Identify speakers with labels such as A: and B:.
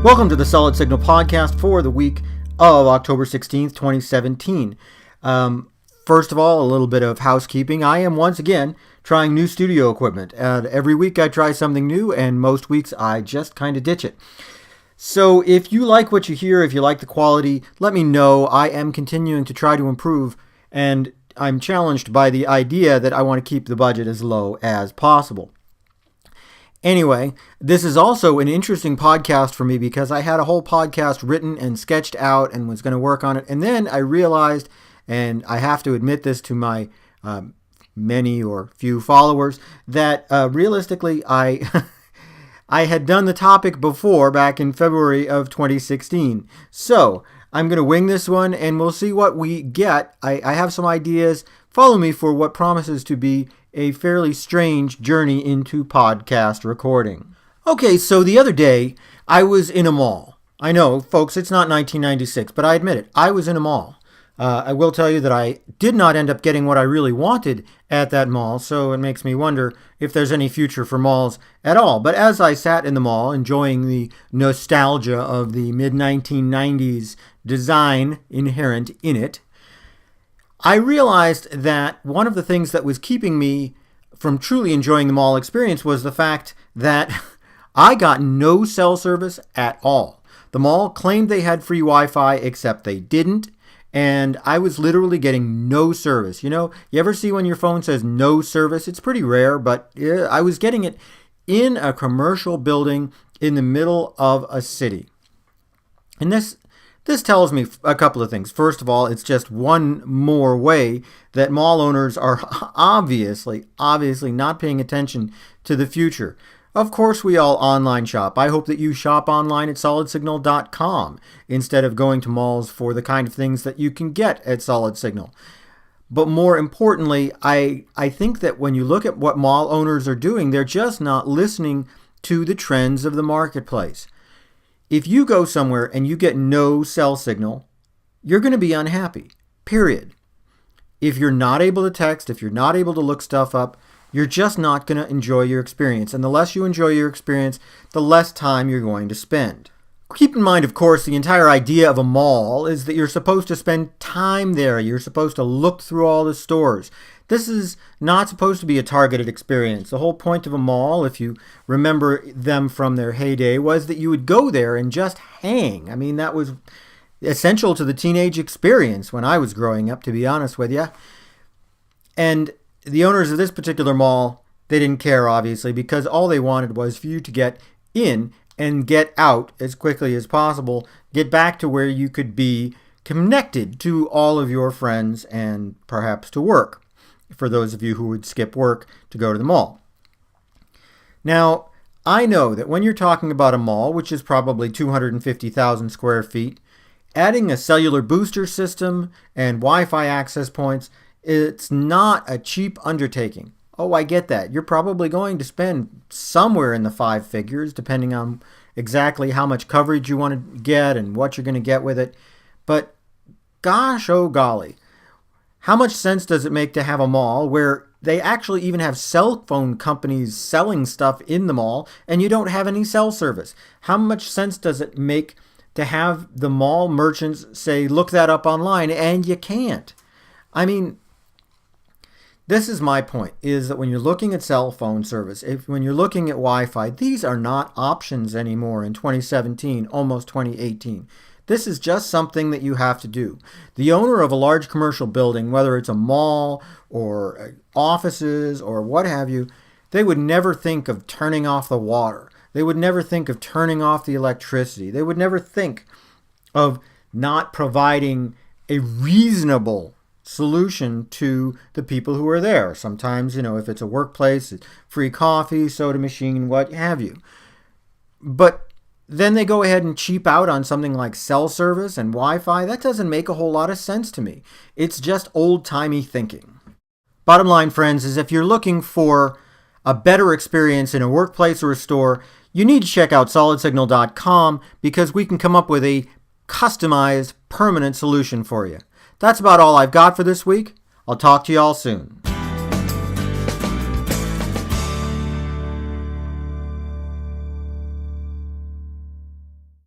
A: Welcome to the Solid Signal podcast for the week of October 16th, 2017. First of all, a little bit of housekeeping. I am once again trying new studio equipment. Every week I try something new, and most weeks I just kind of ditch it. So if you like what you hear, if you like the quality, let me know. I am continuing to try to improve, and I'm challenged by the idea that I want to keep the budget as low as possible. Anyway, this is also an interesting podcast for me because I had a whole podcast written and sketched out and was going to work on it. And then I realized, and I have to admit this to my many or few followers, that realistically I I had done the topic before back in February of 2016. So I'm going to wing this one and we'll see what we get. I have some ideas. Follow me for what promises to be a fairly strange journey into podcast recording. Okay, so the other day, I was in a mall. I know, folks, it's not 1996, but I admit it, I was in a mall. I will tell you that I did not end up getting what I really wanted at that mall, so it makes me wonder if there's any future for malls at all. But as I sat in the mall, enjoying the nostalgia of the mid-1990s design inherent in it, I realized that one of the things that was keeping me from truly enjoying the mall experience was the fact that I got no cell service at all. The mall claimed they had free Wi-Fi, except they didn't, and I was literally getting no service. You know, you ever see when your phone says no service? It's pretty rare, but I was getting it in a commercial building in the middle of a city. And this tells me a couple of things. First of all, it's just one more way that mall owners are obviously not paying attention to the future. Of course, we all online shop. I hope that you shop online at solidsignal.com instead of going to malls for the kind of things that you can get at Solid Signal. But more importantly, I think that when you look at what mall owners are doing, they're just not listening to the trends of the marketplace. If you go somewhere and you get no cell signal, you're going to be unhappy, period. If you're not able to text, if you're not able to look stuff up, you're just not going to enjoy your experience. And the less you enjoy your experience, the less time you're going to spend. Keep in mind, of course, the entire idea of a mall is that you're supposed to spend time there. You're supposed to look through all the stores. This is not supposed to be a targeted experience. The whole point of a mall, if you remember them from their heyday, was that you would go there and just hang. I mean, that was essential to the teenage experience when I was growing up, to be honest with you. And the owners of this particular mall, they didn't care, obviously, because all they wanted was for you to get in and get out as quickly as possible, get back to where you could be connected to all of your friends and perhaps to work, for those of you who would skip work to go to the mall. Now, I know that when you're talking about a mall, which is probably 250,000 square feet, adding a cellular booster system and Wi-Fi access points, it's not a cheap undertaking. Oh, I get that. You're probably going to spend somewhere in the five figures, depending on exactly how much coverage you want to get and what you're going to get with it. But gosh, oh golly, how much sense does it make to have a mall where they actually even have cell phone companies selling stuff in the mall and you don't have any cell service? How much sense does it make to have the mall merchants say, look that up online, and you can't? I mean, this is my point, is that when you're looking at cell phone service, when you're looking at Wi-Fi, these are not options anymore in 2017, almost 2018. This is just something that you have to do. The owner of a large commercial building, whether it's a mall or offices or what have you, they would never think of turning off the water. They would never think of turning off the electricity. They would never think of not providing a reasonable solution to the people who are there. Sometimes, if it's a workplace, it's free coffee, soda machine, what have you. But then they go ahead and cheap out on something like cell service and Wi-Fi. That doesn't make a whole lot of sense to me. It's just old-timey thinking. Bottom line, friends, is if you're looking for a better experience in a workplace or a store, you need to check out solidsignal.com because we can come up with a customized, permanent solution for you. That's about all I've got for this week. I'll talk to you all soon.